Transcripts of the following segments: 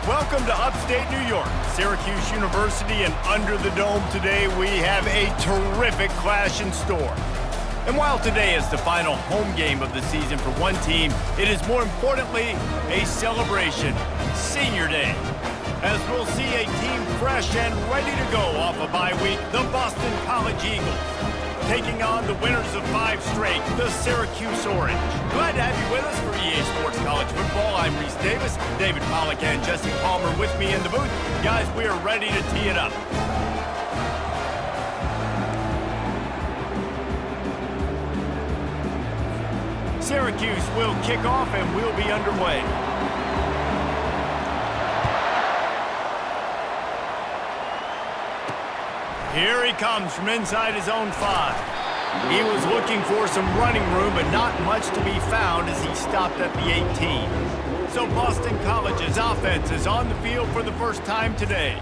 Welcome to upstate New York, Syracuse University, and under the dome today we have a terrific clash in store. And while today is the final home game of the season for one team, it is more importantly a celebration, Senior Day. As we'll see a team fresh and ready to go off a bye week, the Boston College Eagles, taking on the winners of 5 straight, the Syracuse Orange. Glad to have you with us for EA Sports College Football. I'm Reese Davis, David Pollack and Jesse Palmer with me in the booth. Guys, we are ready to tee it up. Syracuse will kick off and we'll be underway. Here he comes from inside his own 5. He was looking for some running room, but not much to be found as he stopped at the 18. So Boston College's offense is on the field for the first time today.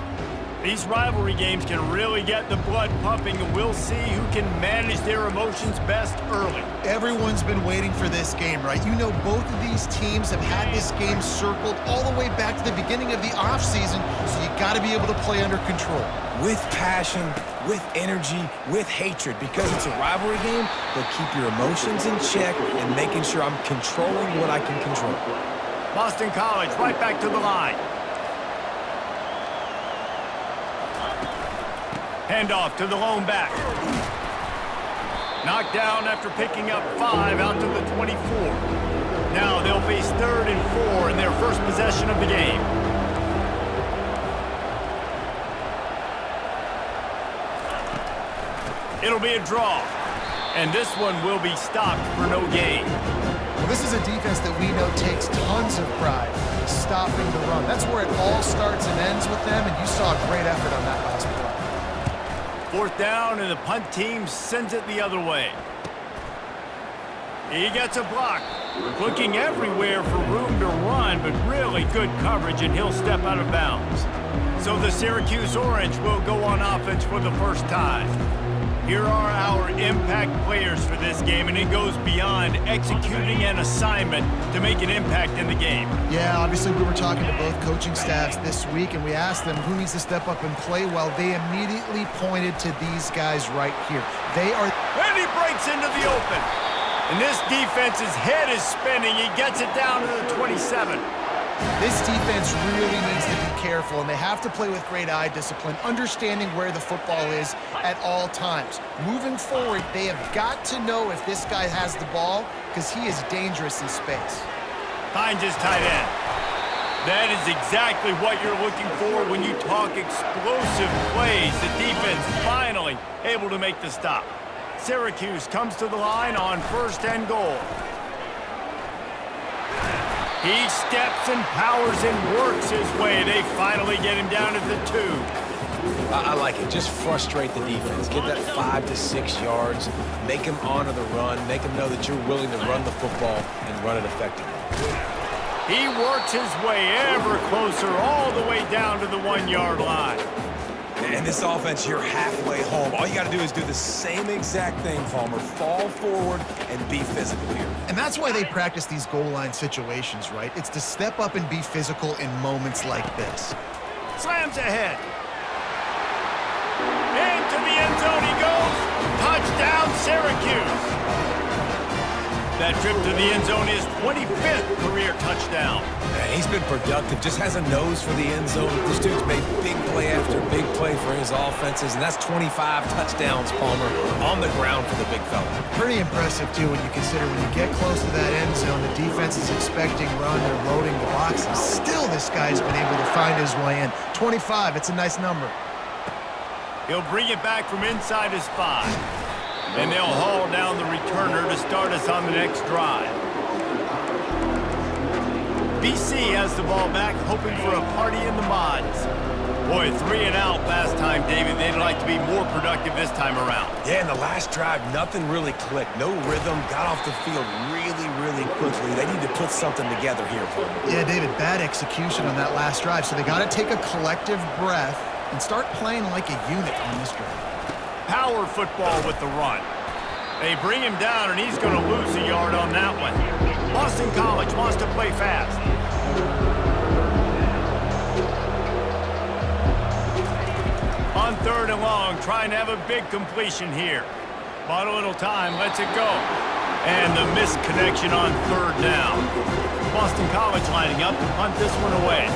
These rivalry games can really get the blood pumping, and we'll see who can manage their emotions best early. Everyone's been waiting for this game, right? You know, both of these teams have had this game circled all the way back to the beginning of the offseason, so you got to be able to play under control. With passion, with energy, with hatred, because it's a rivalry game, but keep your emotions in check and making sure I'm controlling what I can control. Boston College right back to the line. Handoff to the lone back. Knocked down after picking up 5 out to the 24. Now they'll face 3rd and 4 in their first possession of the game. It'll be a draw, and this one will be stopped for no gain. Well, this is a defense that we know takes tons of pride stopping the run. That's where it all starts and ends with them, and you saw a great effort on that last play. 4th down, and the punt team sends it the other way. He gets a block. Looking everywhere for room to run, but really good coverage, and he'll step out of bounds. So the Syracuse Orange will go on offense for the first time. Here are our impact players for this game, and it goes beyond executing an assignment to make an impact in the game. Yeah, obviously we were talking to both coaching staffs this week, and we asked them who needs to step up and play well. They immediately pointed to these guys right here. They are... And he breaks into the open. And this defense's head is spinning. He gets it down to the 27. This defense really needs to be careful, and they have to play with great eye discipline, understanding where the football is at all times. Moving forward, they have got to know if this guy has the ball, because he is dangerous in space. Finds his tight end. That is exactly what you're looking for when you talk explosive plays. The defense finally able to make the stop. Syracuse comes to the line on 1st and goal. He steps and powers and works his way. They finally get him down at the 2. I like it. Just frustrate the defense. Get that 5 to 6 yards. Make them honor the run. Make them know that you're willing to run the football and run it effectively. He works his way ever closer all the way down to the 1-yard line. And this offense, you're halfway home. All you got to do is do the same exact thing, Palmer. Fall forward and be physical here. And that's why they practice these goal line situations, right? It's to step up and be physical in moments like this. Slams ahead. Into the end zone he goes. Touchdown, Syracuse. That trip to the end zone is 25th career touchdown. Man, he's been productive, just has a nose for the end zone. This dude's made big play after big play for his offenses, and that's 25 touchdowns, Palmer, on the ground for the big fella. Pretty impressive, too, when you consider when you get close to that end zone, the defense is expecting run, they're loading the boxes. Still, this guy's been able to find his way in. 25, it's a nice number. He'll bring it back from inside his 5. And they'll haul down the returner to start us on the next drive. BC has the ball back, hoping for a party in the mods. Boy, 3 and out last time, David. They'd like to be more productive this time around. Yeah, in the last drive, nothing really clicked. No rhythm, got off the field really quickly. They need to put something together here, Palmer. Yeah, David, bad execution on that last drive, so they got to take a collective breath and start playing like a unit on this drive. Power football with the run. They bring him down, and he's going to lose a yard on that one. Boston College wants to play fast. day long trying to have a big completion here. Bought a little time, lets it go. And the missed connection on third down. Boston College lining up to punt this one away.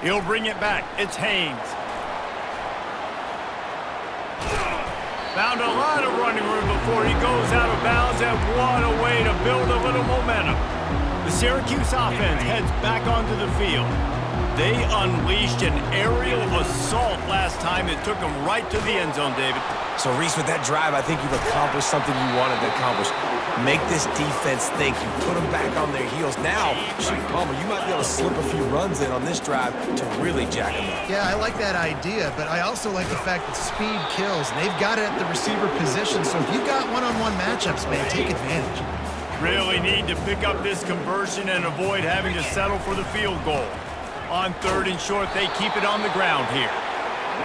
He'll bring it back. It's Haynes. Found a lot of running room before he goes out of bounds, and what a way to build a little momentum. The Syracuse offense heads back onto the field. They unleashed an aerial assault last time that took them right to the end zone, David. So, Reese, with that drive, I think you've accomplished something you wanted to accomplish. Make this defense think. You put them back on their heels. Now, shoot, Palmer, you might be able to slip a few runs in on this drive to really jack them up. Yeah, I like that idea, but I also like the fact that speed kills. And they've got it at the receiver position, so if you've got one-on-one matchups, man, take advantage. Really need to pick up this conversion and avoid having to settle for the field goal. On third and short, they keep it on the ground here.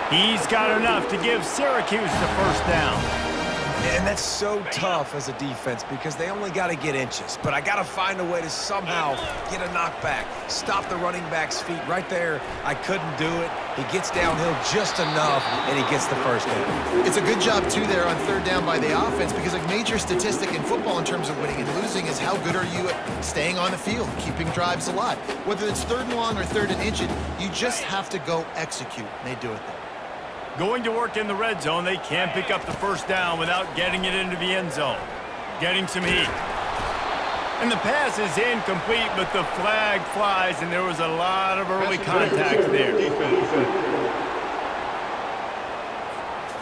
He's got enough to give Syracuse the first down. And that's so tough as a defense because they only got to get inches. But I got to find a way to somehow get a knockback, stop the running back's feet right there. I couldn't do it. He gets downhill just enough, and he gets the first down. It's a good job, too, there on third down by the offense because a major statistic in football in terms of winning and losing is how good are you at staying on the field, keeping drives alive. Whether it's third and long or third and inches, you just have to go execute. And they do it there. Going to work in the red zone, they can't pick up the first down without getting it into the end zone. Getting some heat. And the pass is incomplete, but the flag flies, and there was a lot of early contact there.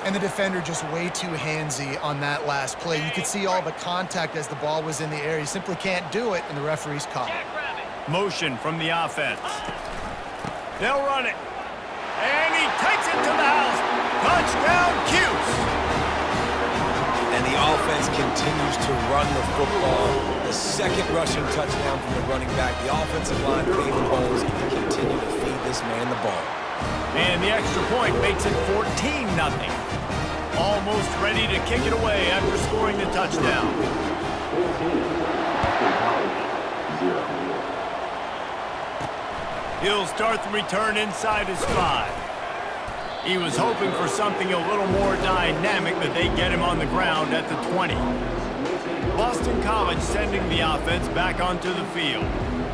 And the defender just way too handsy on that last play. You could see all the contact as the ball was in the air. You simply can't do it, and the referee's caught it. Motion from the offense. They'll run it. And he takes it to the house. Touchdown, Cuse. And the offense continues to run the football. The second rushing touchdown from the running back. The offensive line, Cleveland Holes, continue to feed this man the ball. And the extra point makes it 14-0. Almost ready to kick it away after scoring the touchdown. He'll start the return inside his 5. He was hoping for something a little more dynamic, but they get him on the ground at the 20. Boston College sending the offense back onto the field.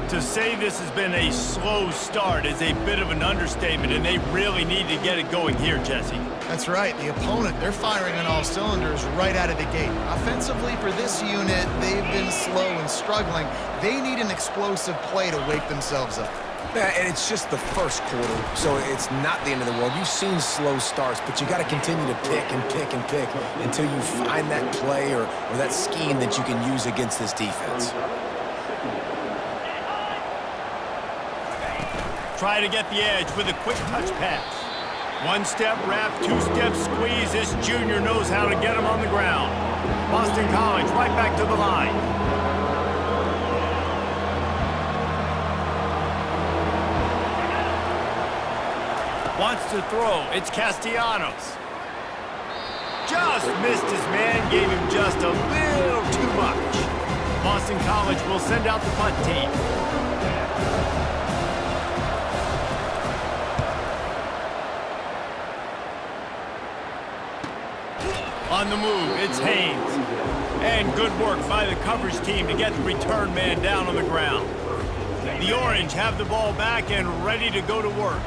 To say this has been a slow start is a bit of an understatement, and they really need to get it going here, Jesse. That's right. The opponent, they're firing on all cylinders right out of the gate. Offensively, for this unit, they've been slow and struggling. They need an explosive play to wake themselves up. Yeah, and it's just the first quarter, so it's not the end of the world. You've seen slow starts, but you got to continue to pick and pick and pick until you find that play or that scheme that you can use against this defense. Try to get the edge with a quick touch pass. One-step wrap, two-step squeeze. This junior knows how to get him on the ground. Boston College right back to the line. Wants to throw. It's Castellanos. Just missed his man. Gave him just a little too much. Boston College will send out the punt team. On the move, it's Haynes. And good work by the coverage team to get the return man down on the ground. The Orange have the ball back and ready to go to work.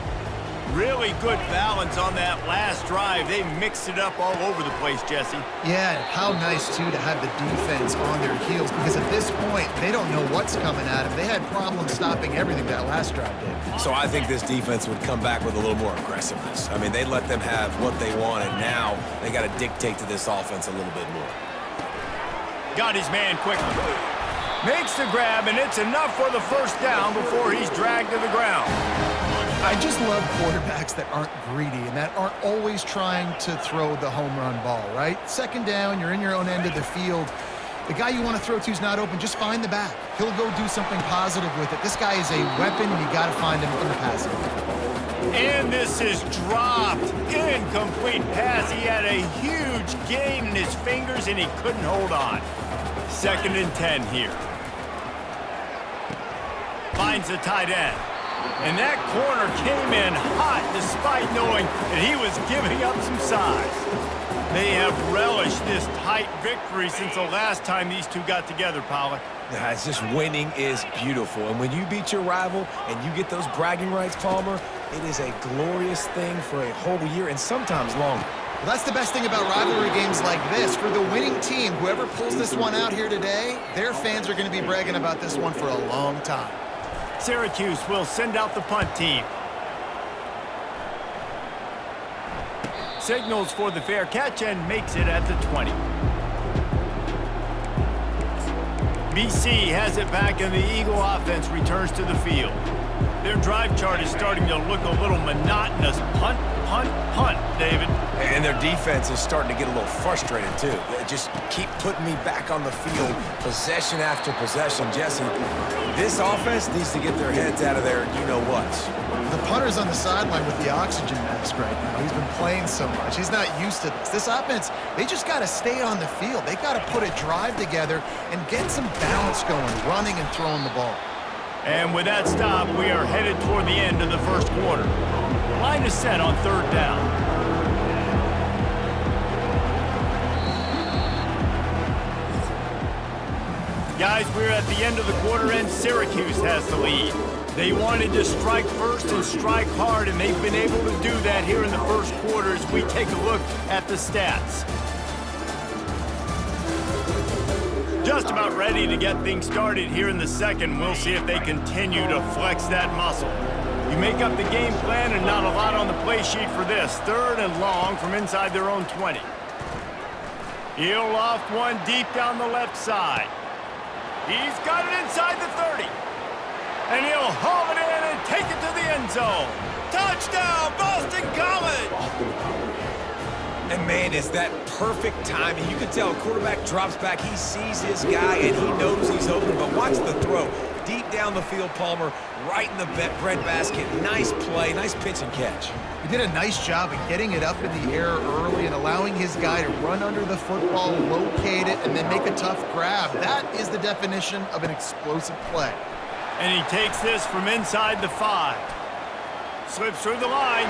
Really good balance on that last drive. They mixed it up all over the place, Jesse. Yeah, how nice, too, to have the defense on their heels, because at this point, they don't know what's coming at them. They had problems stopping everything that last drive did. So I think this defense would come back with a little more aggressiveness. I mean, they let them have what they wanted. Now they got to dictate to this offense a little bit more. Got his man quickly. Makes the grab, and it's enough for the first down before he's dragged to the ground. I just love quarterbacks that aren't greedy and that aren't always trying to throw the home run ball, right? Second down, you're in your own end of the field. The guy you want to throw to is not open. Just find the back. He'll go do something positive with it. This guy is a weapon, and you got to find him in the passing. And this is dropped. Incomplete pass. He had a huge gain in his fingers, and he couldn't hold on. 2nd and 10 here. finds the tight end. And that corner came in hot despite knowing that he was giving up some size. They have relished this tight victory since the last time these two got together, Pollack. Yeah, it's just winning is beautiful. And when you beat your rival and you get those bragging rights, Palmer, it is a glorious thing for a whole year and sometimes longer. Well, that's the best thing about rivalry games like this. For the winning team, whoever pulls this one out here today, their fans are going to be bragging about this one for a long time. Syracuse will send out the punt team. Signals for the fair catch and makes it at the 20. BC has it back and the Eagle offense returns to the field. Their drive chart is starting to look a little monotonous. Punt, punt, punt, David. And their defense is starting to get a little frustrated, too. They just keep putting me back on the field, possession after possession. Jesse, this offense needs to get their heads out of there, you-know-what. The punter's on the sideline with the oxygen mask right now. He's been playing so much. He's not used to this. This offense, they just got to stay on the field. They got to put a drive together and get some balance going, running and throwing the ball. And with that stop, we are headed toward the end of the first quarter. Line is set on third down. Guys, we're at the end of the quarter and Syracuse has the lead. They wanted to strike first and strike hard, and they've been able to do that here in the first quarter as we take a look at the stats. Just about ready to get things started here in the second. We'll see if they continue to flex that muscle. You make up the game plan and not a lot on the play sheet for this. Third and long from inside their own 20. He'll loft one deep down the left side. He's got it inside the 30. And he'll haul it in and take it to the end zone. Touchdown, Boston College! And, man, is that perfect timing. You can tell a quarterback drops back. He sees his guy, and he knows he's open. But watch the throw. Deep down the field, Palmer, right in the breadbasket. Nice play, nice pitch and catch. He did a nice job of getting it up in the air early and allowing his guy to run under the football, locate it, and then make a tough grab. That is the definition of an explosive play. And he takes this from inside the 5. Slips through the line.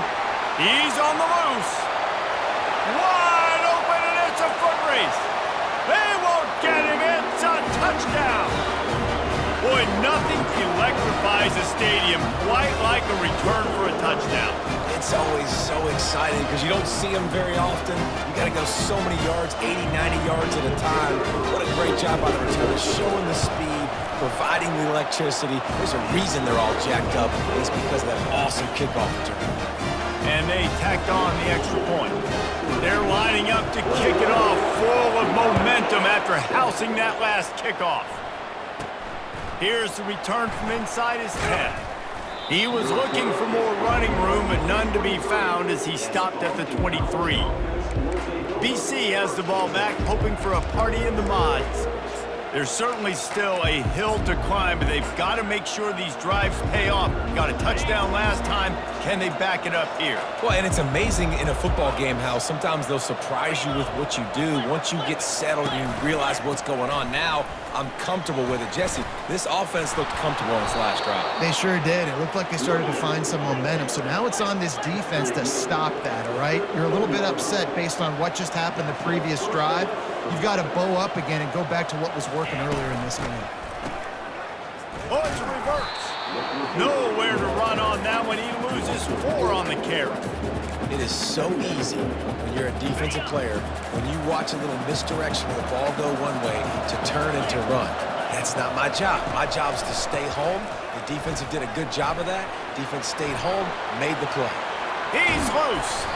He's on the loose. Wide open, and it's a foot race. They won't get him. It's a touchdown. Boy, nothing electrifies a stadium quite like a return for a touchdown. It's always so exciting because you don't see them very often. You got to go so many yards, 80, 90 yards at a time. What a great job by the returner, showing the speed, providing the electricity. There's a reason they're all jacked up. It's because of that awesome kickoff return. And they tacked on the extra point. They're lining up to kick it off, full of momentum after housing that last kickoff. Here's the return from inside his 10. He was looking for more running room, but none to be found as he stopped at the 23. BC has the ball back, hoping for a party in the mods. There's certainly still a hill to climb, but they've got to make sure these drives pay off. Got a touchdown last time. Can they back it up here? Well, and it's amazing in a football game how sometimes they'll surprise you with what you do. Once you get settled, you realize what's going on. Now, I'm comfortable with it. Jesse, this offense looked comfortable on its last drive. They sure did. It looked like they started to find some momentum. So now it's on this defense to stop that, all right? You're a little bit upset based on what just happened the previous drive. You've got to bow up again and go back to what was working earlier in this game. Oh, it's a reverse. Nowhere to run on that one. He loses 4 on the carry. It is so easy when you're a defensive player, when you watch a little misdirection of the ball go one way, to turn and to run. That's not my job. My job is to stay home. The defensive did a good job of that. Defense stayed home, made the play. He's loose.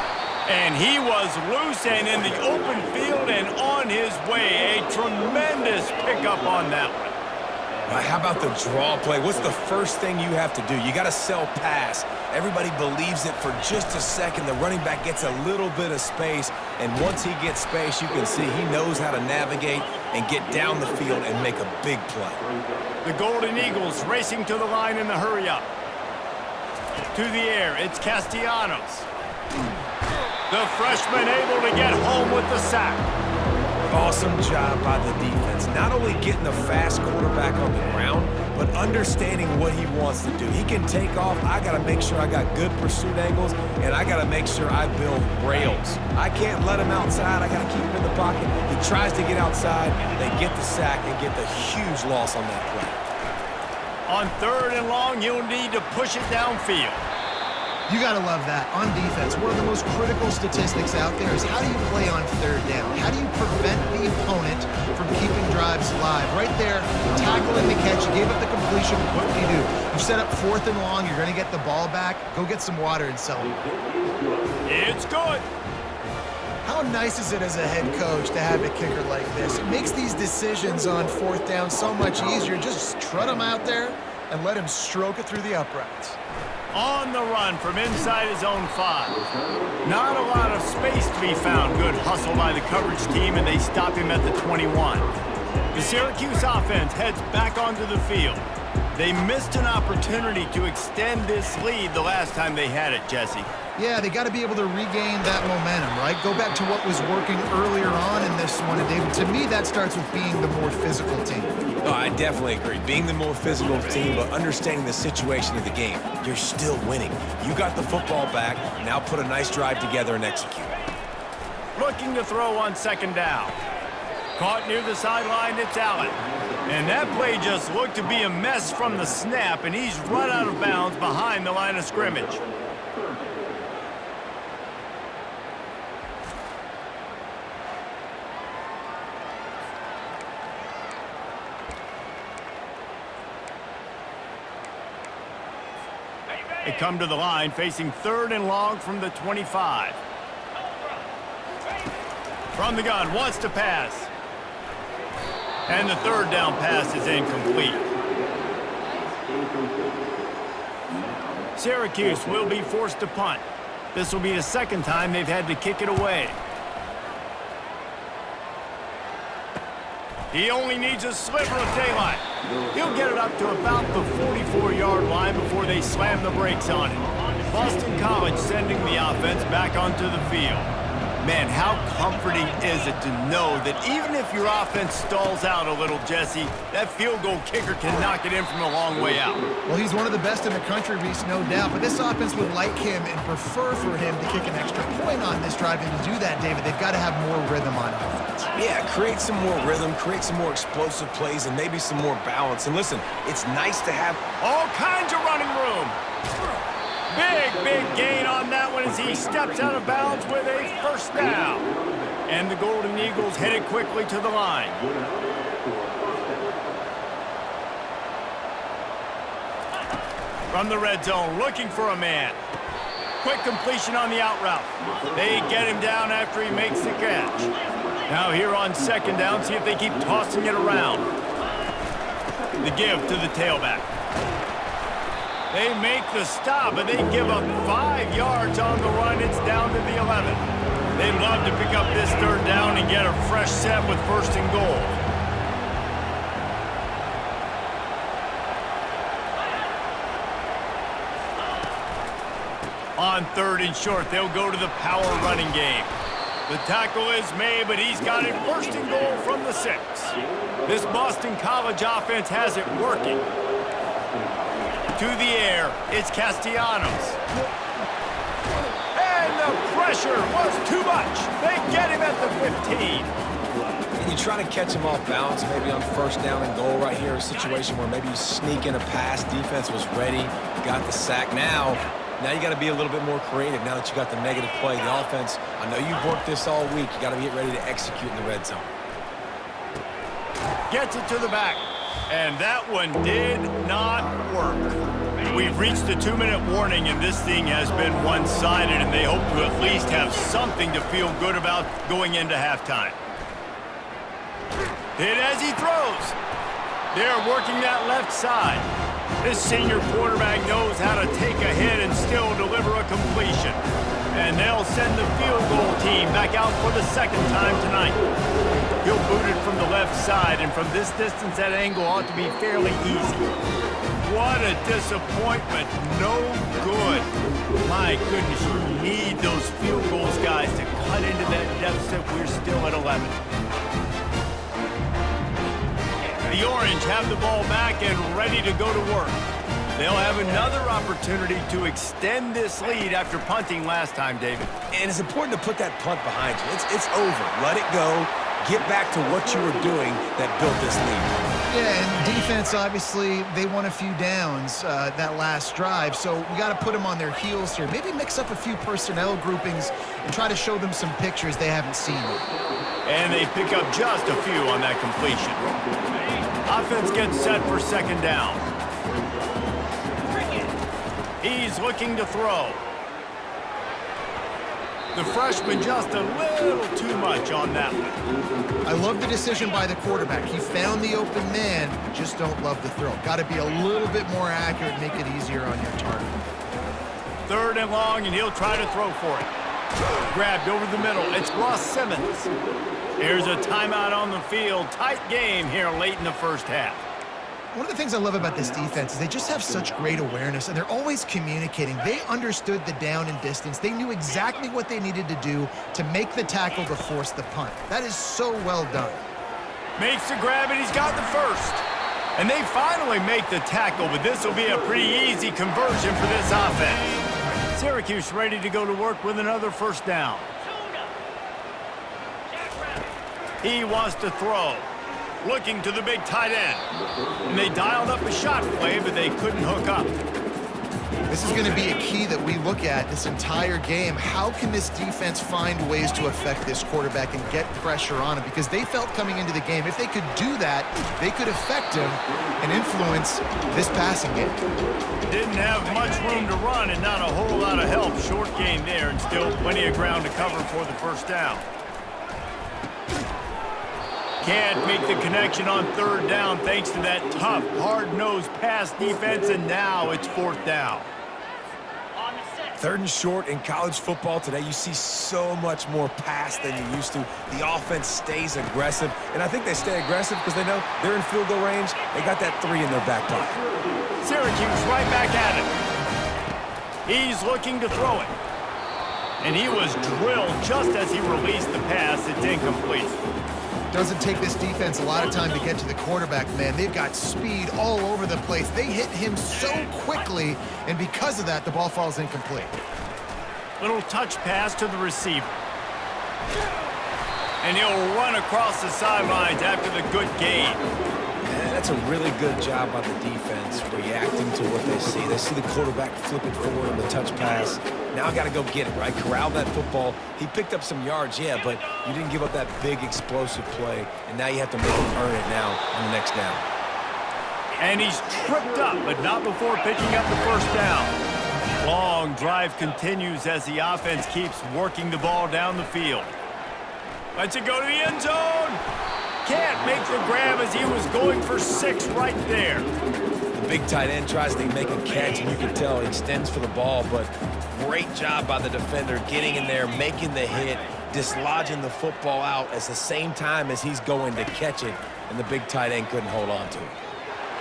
And he was loose and in the open field and on his way. A tremendous pickup on that one. How about the draw play? What's the first thing you have to do? You got to sell pass. Everybody believes it for just a second. The running back gets a little bit of space, and once he gets space, you can see he knows how to navigate and get down the field and make a big play. The Golden Eagles racing to the line in the hurry-up. To the air, it's Castellanos. The freshman able to get home with the sack. Oh, awesome job by the defense. Not only getting the fast quarterback on the ground, but understanding what he wants to do. He can take off. I got to make sure I got good pursuit angles, and I got to make sure I build rails. I can't let him outside. I got to keep him in the pocket. He tries to get outside. They get the sack and get the huge loss on that play. On 3rd and long, you'll need to push it downfield. You got to love that. On defense, one of the most critical statistics out there is how do you play on 3rd down? How do you prevent the opponent from keeping drives alive? Right there, tackling the catch, you gave up the completion, what do? You set up 4th and long, you're going to get the ball back, go get some water and celebrate. It's good. How nice is it as a head coach to have a kicker like this? It makes these decisions on 4th down so much easier. Just trot him out there and let him stroke it through the uprights. On the run from inside his own 5. Not a lot of space to be found. Good hustle by the coverage team, and they stop him at the 21. The Syracuse offense heads back onto the field. They missed an opportunity to extend this lead the last time they had it, Jesse. Yeah, they got to be able to regain that momentum, right? Go back to what was working earlier on in this one. And David, to me, that starts with being the more physical team. No, I definitely agree. Being the more physical team, but understanding the situation of the game. You're still winning. You got the football back. Now put a nice drive together and execute. Looking to throw on 2nd down. Caught near the sideline, it's Allen. And that play just looked to be a mess from the snap, and he's run out of bounds behind the line of scrimmage. They come to the line, facing 3rd and long from the 25. From the gun, wants to pass. And the 3rd down pass is incomplete. Syracuse will be forced to punt. This will be the 2nd time they've had to kick it away. He only needs a sliver of daylight. He'll get it up to about the 44-yard line before they slam the brakes on it. Boston College sending the offense back onto the field. Man, how comforting is it to know that even if your offense stalls out a little, Jesse, that field goal kicker can knock it in from a long way out. Well, he's one of the best in the country, Reese, no doubt. But this offense would like him and prefer for him to kick an extra point on this drive. And to do that, David, they've got to have more rhythm on offense. Yeah, create some more rhythm, create some more explosive plays, and maybe some more balance. And listen, it's nice to have all kinds of running room. Big gain on that one as he steps out of bounds with a 1st down. And the Golden Eagles headed quickly to the line. From the red zone, looking for a man. Quick completion on the out route. They get him down after he makes the catch. Now here on 2nd down, see if they keep tossing it around. The give to the tailback. They make the stop, but they give up 5 yards on the run. It's down to the 11. They'd love to pick up this 3rd down and get a fresh set with 1st and goal. On 3rd and short, they'll go to the power running game. The tackle is made, but he's got it 1st and goal from the 6. This Boston College offense has it working. To the air, it's Castellanos. And the pressure was too much. They get him at the 15. And you try to catch him off balance, maybe on 1st down and goal right here, a situation where maybe you sneak in a pass, defense was ready, got the sack. Now you got to be a little bit more creative now that you got the negative play. The offense, I know you've worked this all week. You got to get ready to execute in the red zone. Gets it to the back. And that one did not work. We've reached the 2-minute warning, and this thing has been one-sided, and they hope to at least have something to feel good about going into halftime. Hit as he throws. They're working that left side. This senior quarterback knows how to take a hit and still deliver a completion. And they'll send the field goal team back out for the 2nd time tonight. He'll boot it from the left side, and from this distance, that angle ought to be fairly easy. What a disappointment. No good. My goodness, you need those field goals, guys, to cut into that deficit. We're still at 11. Orange have the ball back and ready to go to work. They'll have another opportunity to extend this lead after punting last time, David. And it's important to put that punt behind you. It's over. Let it go. Get back to what you were doing that built this lead. Yeah, and defense, obviously, they won a few downs that last drive, so we got to put them on their heels here. Maybe mix up a few personnel groupings and try to show them some pictures they haven't seen yet. And they pick up just a few on that completion. Offense gets set for second down. He's looking to throw. The freshman just a little too much on that one. I love the decision by the quarterback. He found the open man, just don't love the throw. Got to be a little bit more accurate, make it easier on your target. Third and long, and he'll try to throw for it. Grabbed over the middle. It's Ross Simmons. Here's a timeout on the field. Tight game here late in the first half. One of the things I love about this defense is they just have such great awareness, and they're always communicating. They understood the down and distance. They knew exactly what they needed to do to make the tackle to force the punt. That is so well done. Makes the grab, and he's got the first. And they finally make the tackle, but this will be a pretty easy conversion for this offense. Syracuse ready to go to work with another first down. He wants to throw. Looking to the big tight end. And they dialed up a shot play, but they couldn't hook up. This is going to be a key that we look at this entire game. How can this defense find ways to affect this quarterback and get pressure on him? Because they felt coming into the game, if they could do that, they could affect him and influence this passing game. Didn't have much room to run and not a whole lot of help. Short gain there and still plenty of ground to cover for the first down. Can't make the connection on third down thanks to that tough, hard-nosed pass defense, and now it's fourth down. Third and short in college football today, you see so much more pass than you used to. The offense stays aggressive, and I think they stay aggressive because they know they're in field goal range. They got that 3 in their back pocket. Syracuse right back at it. He's looking to throw it. And he was drilled just as he released the pass. It's incomplete. Doesn't take this defense a lot of time to get to the quarterback, man. They've got speed all over the place. They hit him so quickly, and because of that, the ball falls incomplete. Little touch pass to the receiver. And he'll run across the sidelines after the good gain. That's a really good job by the defense, reacting to what they see. They see the quarterback flip it forward on the touch pass. Now I got to go get it, right? Corral that football. He picked up some yards, yeah, but you didn't give up that big explosive play, and now you have to make him earn it now on the next down. And he's tripped up, but not before picking up the first down. Long drive continues as the offense keeps working the ball down the field. Lets it go to the end zone. Can't make the grab as he was going for 6 right there. The big tight end tries to make a catch, and you can tell he extends for the ball, but great job by the defender getting in there, making the hit, dislodging the football out at the same time as he's going to catch it, and the big tight end couldn't hold on to it.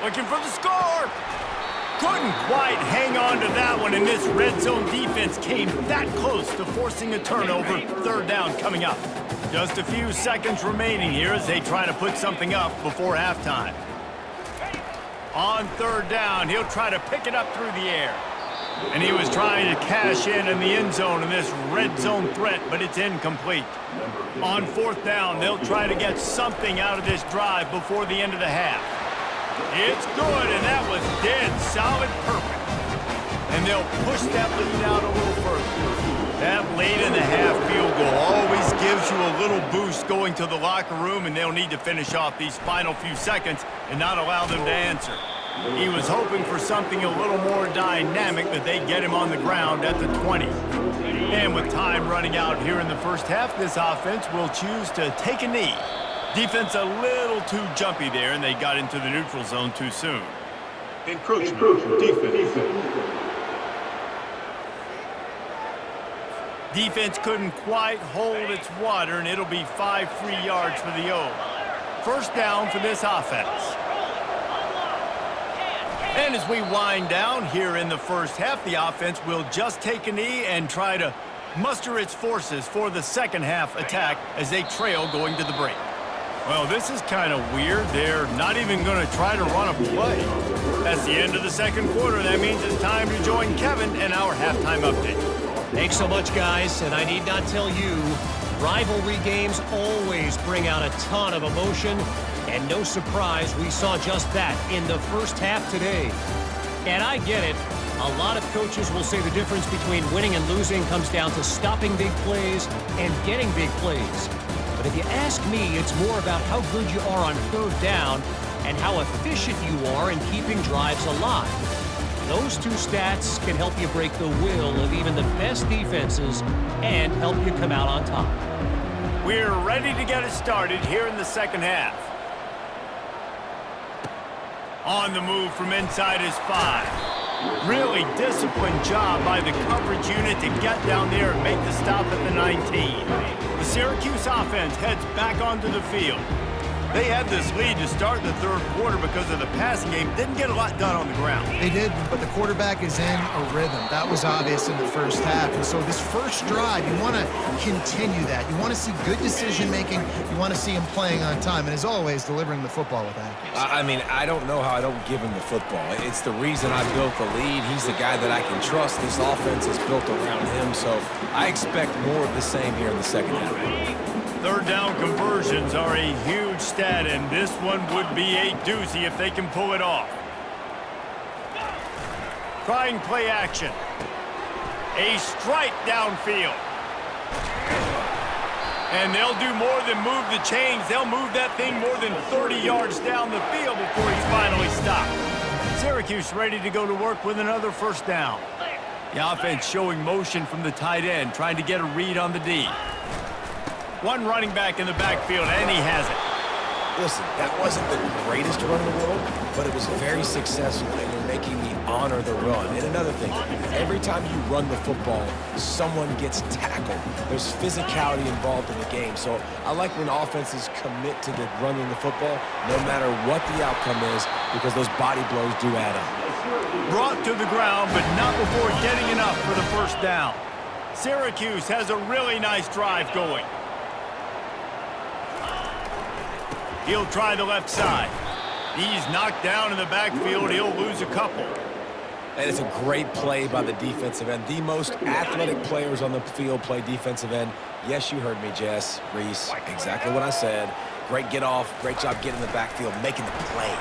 Looking for the score. Couldn't quite hang on to that one, and this red zone defense came that close to forcing a turnover. Third down coming up. Just a few seconds remaining here as they try to put something up before halftime. On third down, he'll try to pick it up through the air. And he was trying to cash in the end zone in this red zone threat, but it's incomplete. On fourth down, they'll try to get something out of this drive before the end of the half. It's good, and that was dead solid perfect. And they'll push that lead out a little further. That late in the half field goal always gives you a little boost going to the locker room, and they'll need to finish off these final few seconds and not allow them to answer. He was hoping for something a little more dynamic, but they get him on the ground at the 20. And with time running out here in the first half, this offense will choose to take a knee. Defense a little too jumpy there, and they got into the neutral zone too soon. Encroachment, defense. Defense couldn't quite hold its water, and it'll be 5 free yards for the O. First down for this offense. And as we wind down here in the first half, the offense will just take a knee and try to muster its forces for the second half attack as they trail going to the break. Well, this is kind of weird. They're not even going to try to run a play. That's the end of the second quarter. That means it's time to join Kevin and our halftime update. Thanks so much, guys, and I need not tell you, rivalry games always bring out a ton of emotion, and no surprise, we saw just that in the first half today. And I get it. A lot of coaches will say the difference between winning and losing comes down to stopping big plays and getting big plays. But if you ask me, it's more about how good you are on third down and how efficient you are in keeping drives alive. Those two stats can help you break the will of even the best defenses and help you come out on top. We're ready to get it started here in the second half. On the move from inside his 5. Really disciplined job by the coverage unit to get down there and make the stop at the 19. The Syracuse offense heads back onto the field. They had this lead to start the third quarter because of the passing game. Didn't get a lot done on the ground. They did, but the quarterback is in a rhythm. That was obvious in the first half. And so this first drive, you want to continue that. You want to see good decision-making. You want to see him playing on time. And as always, delivering the football with accuracy. I mean, I don't know how I don't give him the football. It's the reason I built the lead. He's the guy that I can trust. This offense is built around him. So I expect more of the same here in the second half. Third down conversions are a huge stat, and this one would be a doozy if they can pull it off. Trying play action. A strike downfield. And they'll do more than move the chains. They'll move that thing more than 30 yards down the field before he's finally stopped. Syracuse ready to go to work with another first down. The offense showing motion from the tight end, trying to get a read on the D. One running back in the backfield, and he has it. Listen, that wasn't the greatest run in the world, but it was very successful, and you're making me honor the run. And another thing, every time you run the football, someone gets tackled. There's physicality involved in the game. So I like when offenses commit to the running the football, no matter what the outcome is, because those body blows do add up. Brought to the ground, but not before getting enough for the first down. Syracuse has a really nice drive going. He'll try the left side. He's knocked down in the backfield. He'll lose a couple. And it's a great play by the defensive end. The most athletic players on the field play defensive end. Yes, you heard me, Jess, Reese. Exactly what I said. Great get off. Great job getting in the backfield, making the play.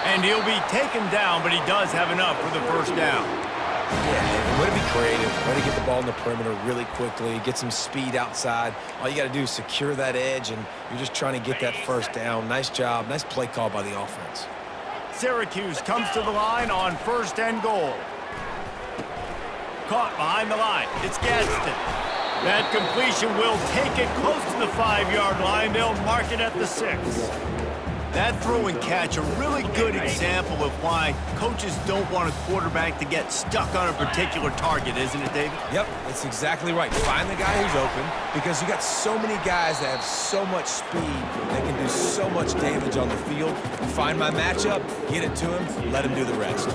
And he'll be taken down, but he does have enough for the first down. Yeah, way to be creative, way to get the ball in the perimeter really quickly, get some speed outside. All you got to do is secure that edge, and you're just trying to get that first down. Nice job, nice play call by the offense. Syracuse comes to the line on first and goal. Caught behind the line. It's Gadsden. That completion will take it close to the 5-yard line. They'll mark it at the 6. That throw and catch, a really good example of why coaches don't want a quarterback to get stuck on a particular target, isn't it, David? Yep, that's exactly right. Find the guy who's open, because you got so many guys that have so much speed, they can do so much damage on the field. Find my matchup, get it to him, let him do the rest.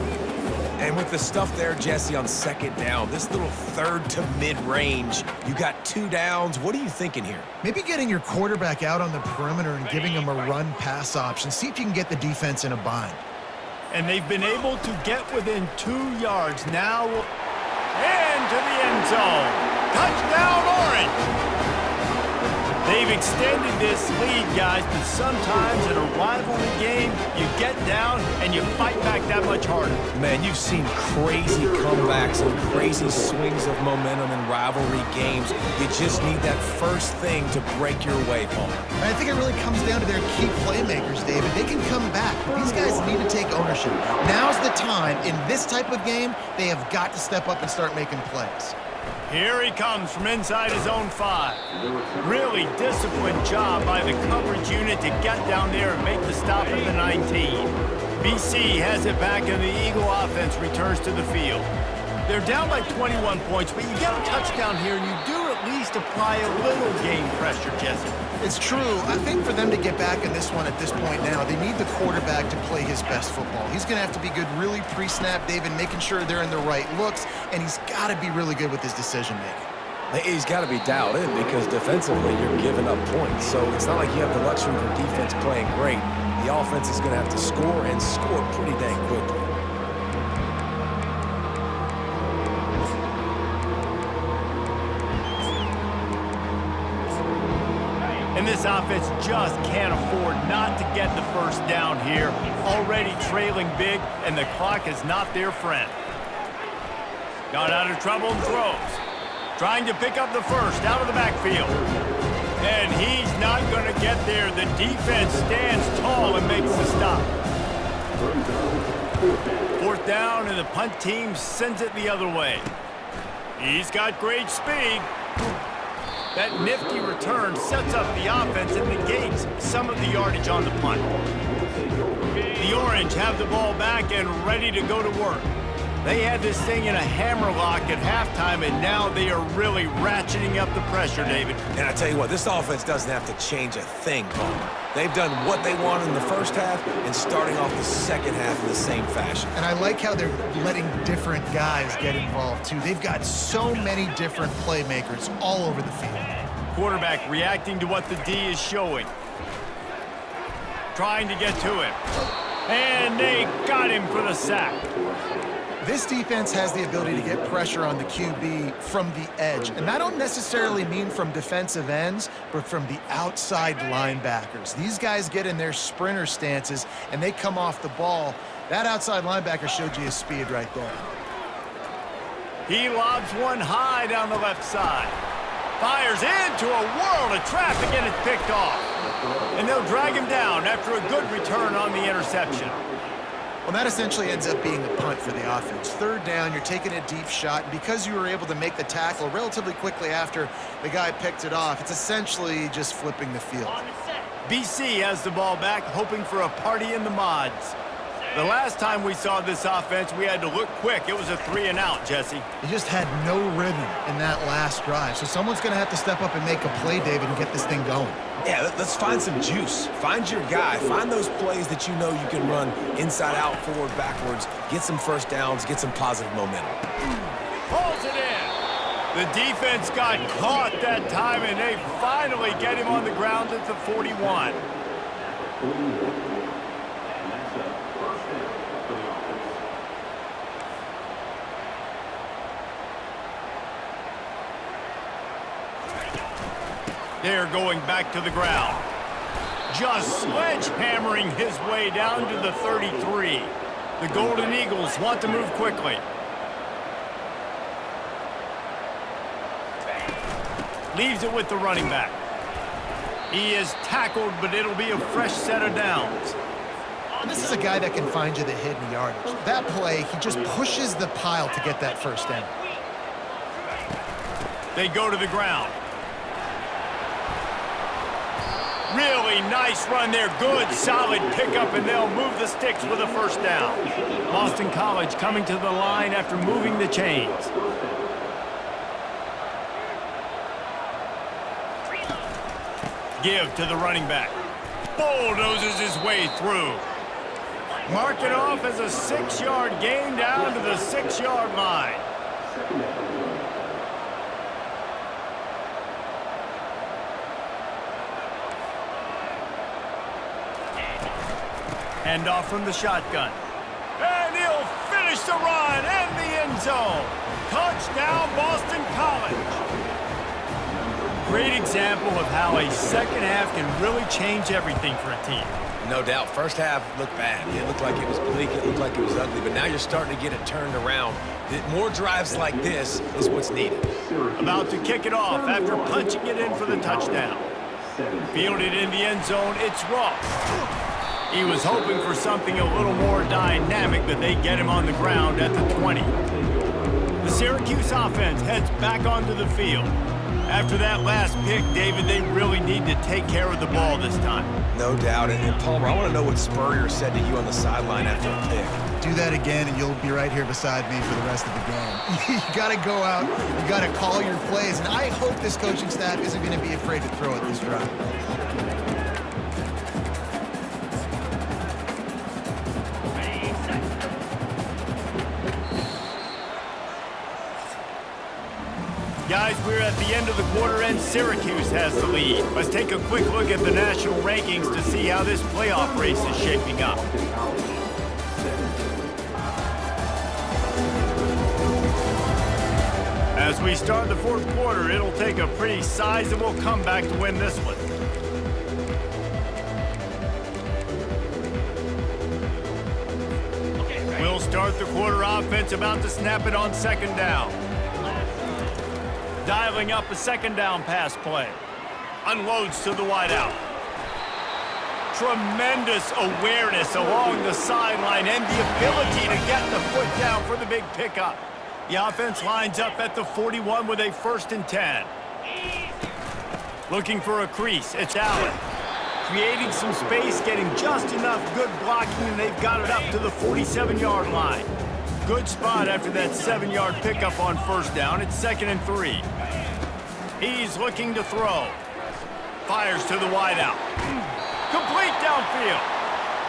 And with the stuff there, Jesse, on second down, this little third to mid-range, you got 2 downs. What are you thinking here? Maybe getting your quarterback out on the perimeter and giving him a run-pass option. See if you can get the defense in a bind. And they've been able to get within 2 yards now. Into the end zone. Touchdown, Orange! They've extended this lead, guys, but sometimes in a rivalry game, you get down and you fight back that much harder. Man, you've seen crazy comebacks and crazy swings of momentum in rivalry games. You just need that first thing to break your way, Palmer. I think it really comes down to their key playmakers, David. They can come back, but these guys need to take ownership. Now's the time. In this type of game, they have got to step up and start making plays. Here he comes from inside his own 5. Really disciplined job by the coverage unit to get down there and make the stop at the 19. BC has it back, and the Eagle offense returns to the field. They're down by 21 points, but you get a touchdown here, and you do at least apply a little game pressure, Jesse. It's true. I think for them to get back in this one at this point now, they need the quarterback to play his best football. He's going to have to be good really pre-snap, David, making sure they're in the right looks, and he's got to be really good with his decision-making. He's got to be dialed in because defensively you're giving up points. So it's not like you have the luxury of your defense playing great. The offense is going to have to score and score pretty dang quickly. And this offense just can't afford not to get the first down here. Already trailing big, and the clock is not their friend. Got out of trouble and throws. Trying to pick up the first out of the backfield. And he's not going to get there. The defense stands tall and makes the stop. Fourth down, and the punt team sends it the other way. He's got great speed. That nifty return sets up the offense and negates some of the yardage on the punt. The Orange have the ball back and ready to go to work. They had this thing in a hammerlock at halftime, and now they are really ratcheting up the pressure, David. And I tell you what, this offense doesn't have to change a thing, Palmer. They've done what they wanted in the first half and starting off the second half in the same fashion. And I like how they're letting different guys get involved, too. They've got so many different playmakers all over the field. Quarterback reacting to what the D is showing. Trying to get to him. And they got him for the sack. This defense has the ability to get pressure on the QB from the edge. And I don't necessarily mean from defensive ends, but from the outside linebackers. These guys get in their sprinter stances, and they come off the ball. That outside linebacker showed you his speed right there. He lobs one high down the left side. Fires into a world of traffic, and it's picked off. And they'll drag him down after a good return on the interception. Well, that essentially ends up being a punt for the offense. Third down, you're taking a deep shot, and because you were able to make the tackle relatively quickly after the guy picked it off, it's essentially just flipping the field. BC has the ball back, hoping for a party in the mods. The last time we saw this offense, we had to look quick. It was a 3-and-out, Jesse. He just had no rhythm in that last drive, so someone's going to have to step up and make a play, David, and get this thing going. Yeah, let's find some juice. Find your guy. Find those plays that you know you can run inside out, forward, backwards. Get some first downs. Get some positive momentum. Pulls it in. The defense got caught that time, and they finally get him on the ground at the 41. They're going back to the ground. Just sledgehammering his way down to the 33. The Golden Eagles want to move quickly. Leaves it with the running back. He is tackled, but it'll be a fresh set of downs. And this is a guy that can find you the hidden yardage. That play, he just pushes the pile to get that first down. They go to the ground. Really nice run there. Good, solid pickup, and they'll move the sticks with a first down. Boston College coming to the line after moving the chains. Give to the running back. Bulldozes his way through. Mark it off as a 6-yard gain down to the 6-yard line. Hand off from the shotgun. And he'll finish the run and the end zone. Touchdown, Boston College. Great example of how a second half can really change everything for a team. No doubt. First half looked bad. It looked like it was bleak. It looked like it was ugly. But now you're starting to get it turned around. More drives like this is what's needed. About to kick it off after punching it in for the touchdown. Fielded in the end zone, it's Ross. He was hoping for something a little more dynamic, but they get him on the ground at the 20. The Syracuse offense heads back onto the field. After that last pick, David, they really need to take care of the ball this time. No doubt. And Palmer, I want to know what Spurrier said to you on the sideline after a pick. Do that again, and you'll be right here beside me for the rest of the game. You got to go out. You got to call your plays. And I hope this coaching staff isn't going to be afraid to throw at this drive. Guys, we're at the end of the quarter, and Syracuse has the lead. Let's take a quick look at the national rankings to see how this playoff race is shaping up. As we start the fourth quarter, it'll take a pretty sizable comeback to win this one. We'll start the quarter offense, about to snap it on second down. Dialing up a second down pass play. Unloads to the wideout. Tremendous awareness along the sideline and the ability to get the foot down for the big pickup. The offense lines up at the 41 with a 1st and 10. Looking for a crease, it's Allen. Creating some space, getting just enough good blocking, and they've got it up to the 47-yard line. Good spot after that 7-yard pickup on 1st down. It's 2nd and 3. He's looking to throw. Fires to the wideout. Complete downfield.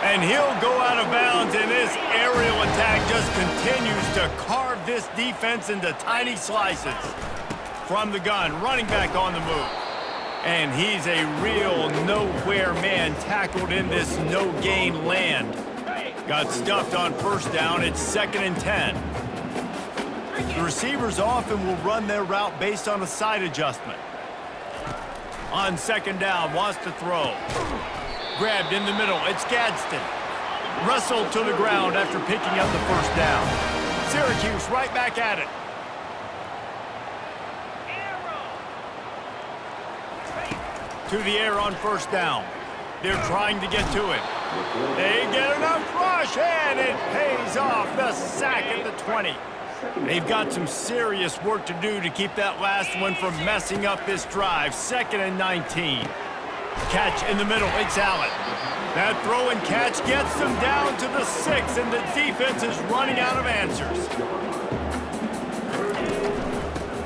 And he'll go out of bounds, and this aerial attack just continues to carve this defense into tiny slices. From the gun, running back on the move. And he's a real nowhere man, tackled in this no-gain land. Got stuffed on 1st down. It's 2nd and 10. The receivers often will run their route based on a side adjustment. On 2nd down, wants to throw. Grabbed in the middle, it's Gadsden. Wrestled to the ground after picking up the 1st down. Syracuse right back at it. To the air on 1st down. They're trying to get to it. They get enough rush, and it pays off. The sack at the 20. They've got some serious work to do to keep that last one from messing up this drive. 2nd and 19. Catch in the middle, it's Allen. That throw and catch gets them down to the 6, and the defense is running out of answers.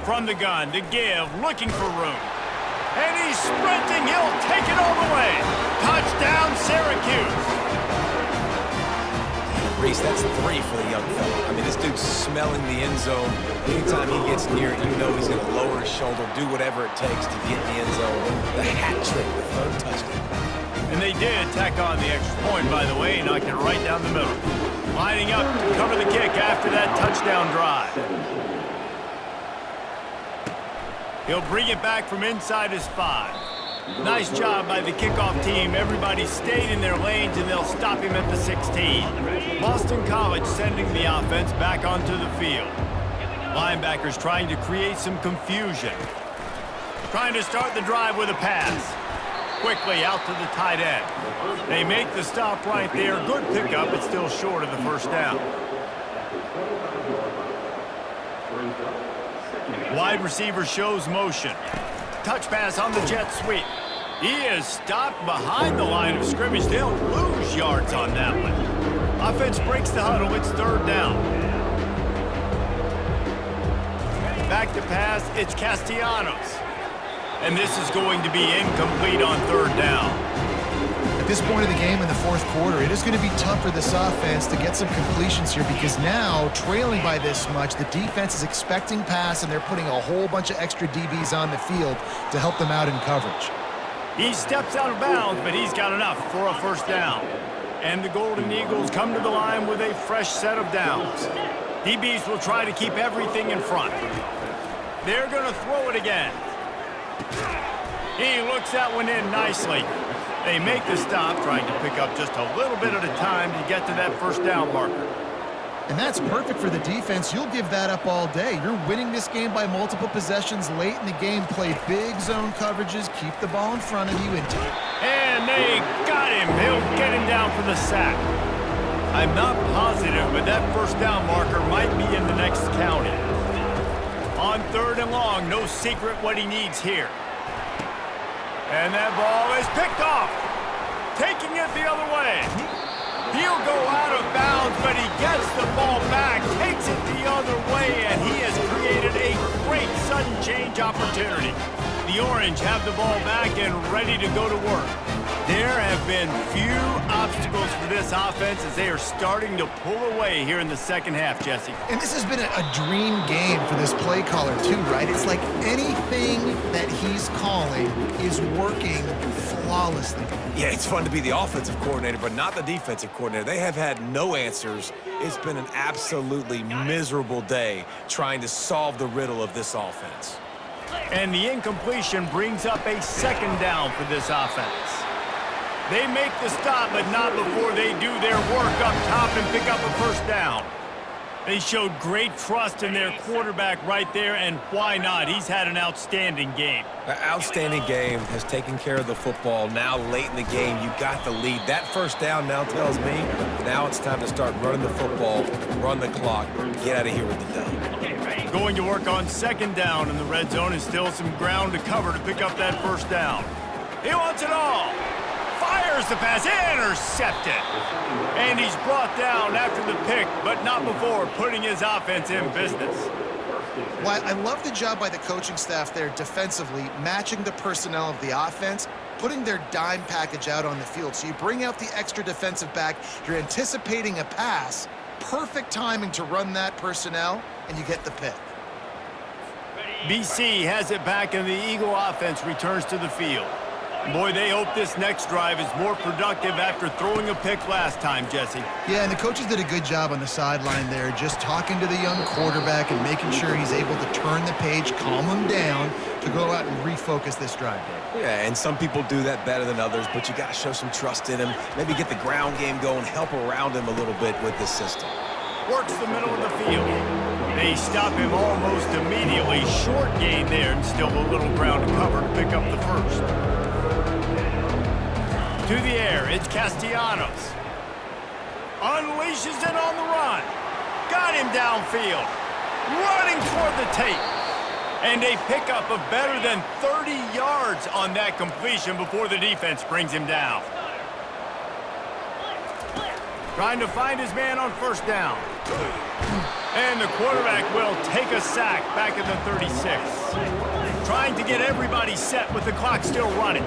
From the gun to give, looking for room. And he's sprinting, he'll take it all the way. Touchdown, Syracuse. Reese, that's 3 for the young fella. I mean, this dude's smelling the end zone. Anytime he gets near it, you know he's going to lower his shoulder, do whatever it takes to get in the end zone. The hat trick, the 3rd touchdown. And they did tack on the extra point, by the way, knocked it right down the middle. Lining up to cover the kick after that touchdown drive. He'll bring it back from inside his 5. Nice job by the kickoff team. Everybody stayed in their lanes, and they'll stop him at the 16. Boston College sending the offense back onto the field. Linebackers trying to create some confusion. Trying to start the drive with a pass. Quickly out to the tight end. They make the stop right there. Good pickup, but still short of the 1st down. Wide receiver shows motion. Touch pass on the jet sweep. He is stopped behind the line of scrimmage. They'll lose yards on that one. Offense breaks the huddle. It's 3rd down. Back to pass. It's Castellanos. And this is going to be incomplete on 3rd down. At this point of the game in the 4th quarter, it is going to be tough for this offense to get some completions here, because now, trailing by this much, the defense is expecting pass, and they're putting a whole bunch of extra DBs on the field to help them out in coverage. He steps out of bounds, but he's got enough for a 1st down. And the Golden Eagles come to the line with a fresh set of downs. DBs will try to keep everything in front. They're going to throw it again. He looks that one in nicely. They make the stop, trying to pick up just a little bit at a time to get to that 1st down marker. And that's perfect for the defense. You'll give that up all day. You're winning this game by multiple possessions late in the game. Play big zone coverages, keep the ball in front of you. And they got him. He'll get him down for the sack. I'm not positive, but that 1st down marker might be in the next county. On 3rd and long, no secret what he needs here. And that ball is picked off. Taking it the other way. He'll go out of bounds, but he gets the ball back, takes it the other way, and he has created a great sudden change opportunity. The Orange have the ball back and ready to go to work. There have been few obstacles for this offense as they are starting to pull away here in the second half, Jesse. And this has been a dream game for this play caller too, right? It's like anything that he's calling is working flawlessly. Yeah, it's fun to be the offensive coordinator, but not the defensive coordinator. They have had no answers. It's been an absolutely miserable day trying to solve the riddle of this offense. And the incompletion brings up a second down for this offense. They make the stop, but not before they do their work up top and pick up a first down. They showed great trust in their quarterback right there, and why not? He's had an outstanding game. An outstanding game, has taken care of the football. Now, late in the game, you got the lead. That first down now tells me now it's time to start running the football, run the clock, get out of here with the dub. Going to work on second down in the red zone, and still some ground to cover to pick up that first down. He wants it all. Fires the pass, intercepted. And he's brought down after the pick, but not before putting his offense in business. Well, I love the job by the coaching staff there defensively, matching the personnel of the offense, putting their dime package out on the field. So you bring out the extra defensive back, you're anticipating a pass, perfect timing to run that personnel, and you get the pick. BC has it back, and the Eagle offense returns to the field. Boy, they hope this next drive is more productive after throwing a pick last time, Jesse. Yeah, and the coaches did a good job on the sideline there, just talking to the young quarterback and making sure he's able to turn the page, calm him down, to go out and refocus this drive. Yeah, and some people do that better than others, but you got to show some trust in him. Maybe get the ground game going, help around him a little bit with this system. Works the middle of the field. They stop him almost immediately. Short gain there, and still a little ground to cover to pick up the first. To the air, it's Castellanos. Unleashes it on the run. Got him downfield. Running toward the tape. And a pickup of better than 30 yards on that completion before the defense brings him down. Trying to find his man on first down. And the quarterback will take a sack back at the 36. Trying to get everybody set with the clock still running.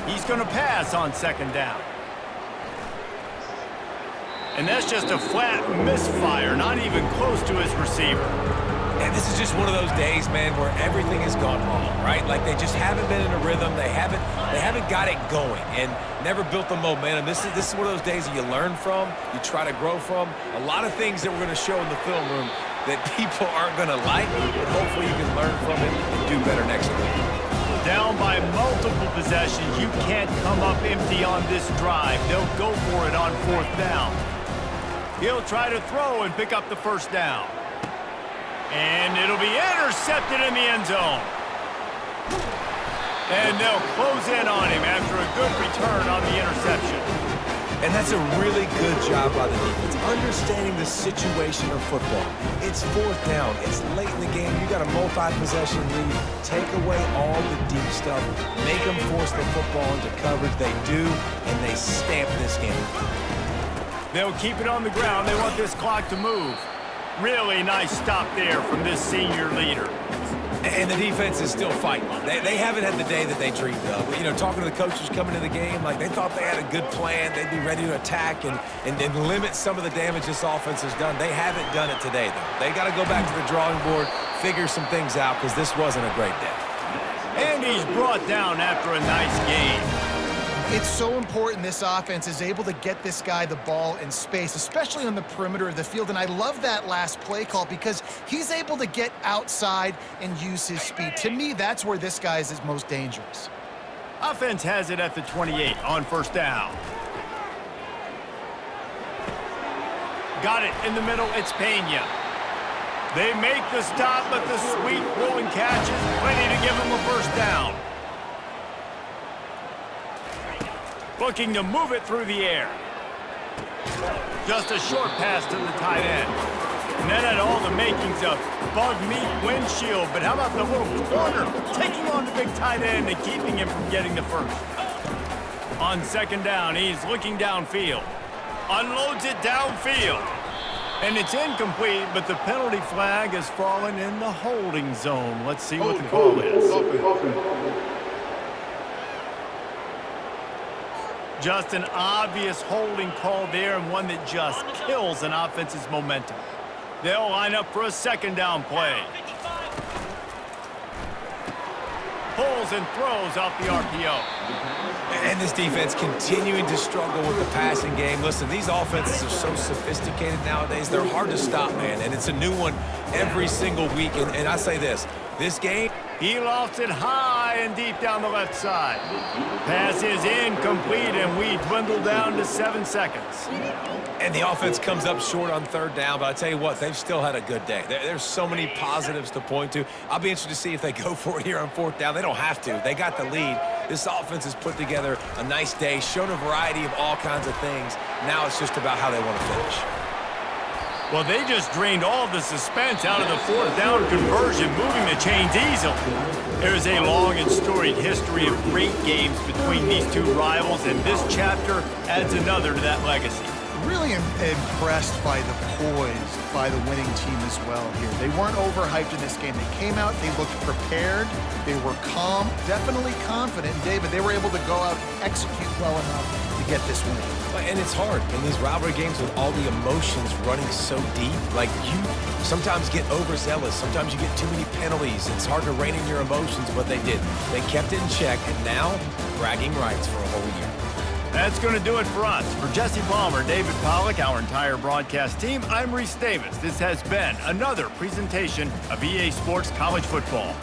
He's going to pass on second down. And that's just a flat misfire, not even close to his receiver. And this is just one of those days, man, where everything has gone wrong, right? Like they just haven't been in a rhythm. They haven't got it going and never built the momentum. This is one of those days that you learn from, you try to grow from. A lot of things that we're going to show in the film room that people aren't going to like, but hopefully you can learn from it and do better next week. Down by multiple possessions, you can't come up empty on this drive. They'll go for it on fourth down. He'll try to throw and pick up the first down. And it'll be intercepted in the end zone. And they'll close in on him after a good return on the interception. And that's a really good job by the defense, understanding the situation of football. It's fourth down. It's late in the game. You got a multi-possession lead. Take away all the deep stuff. Make them force the football into coverage. They do, and they stamp this game. They'll keep it on the ground. They want this clock to move. Really nice stop there from this senior leader. And the defense is still fighting. They haven't had the day that they dreamed of. You know, talking to the coaches coming to the game, like they thought they had a good plan. They'd be ready to attack and limit some of the damage this offense has done. They haven't done it today, though. They got to go back to the drawing board, figure some things out, because this wasn't a great day. And he's brought down after a nice game. It's so important this offense is able to get this guy the ball in space, especially on the perimeter of the field. And I love that last play call because he's able to get outside and use his speed. To me, that's where this guy is most dangerous. Offense has it at the 28 on first down. Got it in the middle. It's Pena. They make the stop, but the sweet rolling catch is plenty to give him a first down. Looking to move it through the air. Just a short pass to the tight end. And that had all the makings of bug meat windshield. But how about the little corner taking on the big tight end and keeping him from getting the first? On second down, he's looking downfield. Unloads it downfield. And it's incomplete, but the penalty flag has fallen in the holding zone. Let's see what the call is. Just an obvious holding call there, and one that just kills an offense's momentum. They'll line up for a second down play. Pulls and throws off the RPO. And this defense continuing to struggle with the passing game. Listen, these offenses are so sophisticated nowadays. They're hard to stop, man. And it's a new one every single week. And I say this game, he lofts it high and deep down the left side. Pass is incomplete, and we dwindle down to 7 seconds. and the offense comes up short on third down, but I tell you what, they've still had a good day. There's so many positives to point to. I'll be interested to see if they go for it here on fourth down. They don't have to. They got the lead. This offense has put together a nice day, shown a variety of all kinds of things. Now it's just about how they want to finish. Well, they just drained all the suspense out of the fourth down conversion, moving the chains easily. There's a long and storied history of great games between these two rivals, and this chapter adds another to that legacy. Really impressed by the poise by the winning team as well here. They weren't overhyped in this game. They came out, they looked prepared, they were calm, definitely confident. David, they were able to go out and execute well enough to get this win. And it's hard in these rivalry games with all the emotions running so deep. Like, you sometimes get overzealous. Sometimes you get too many penalties. It's hard to rein in your emotions, but they did. They kept it in check, and now bragging rights for a whole year. That's going to do it for us. For Jesse Palmer, David Pollack, our entire broadcast team, I'm Reese Davis. This has been another presentation of EA Sports College Football.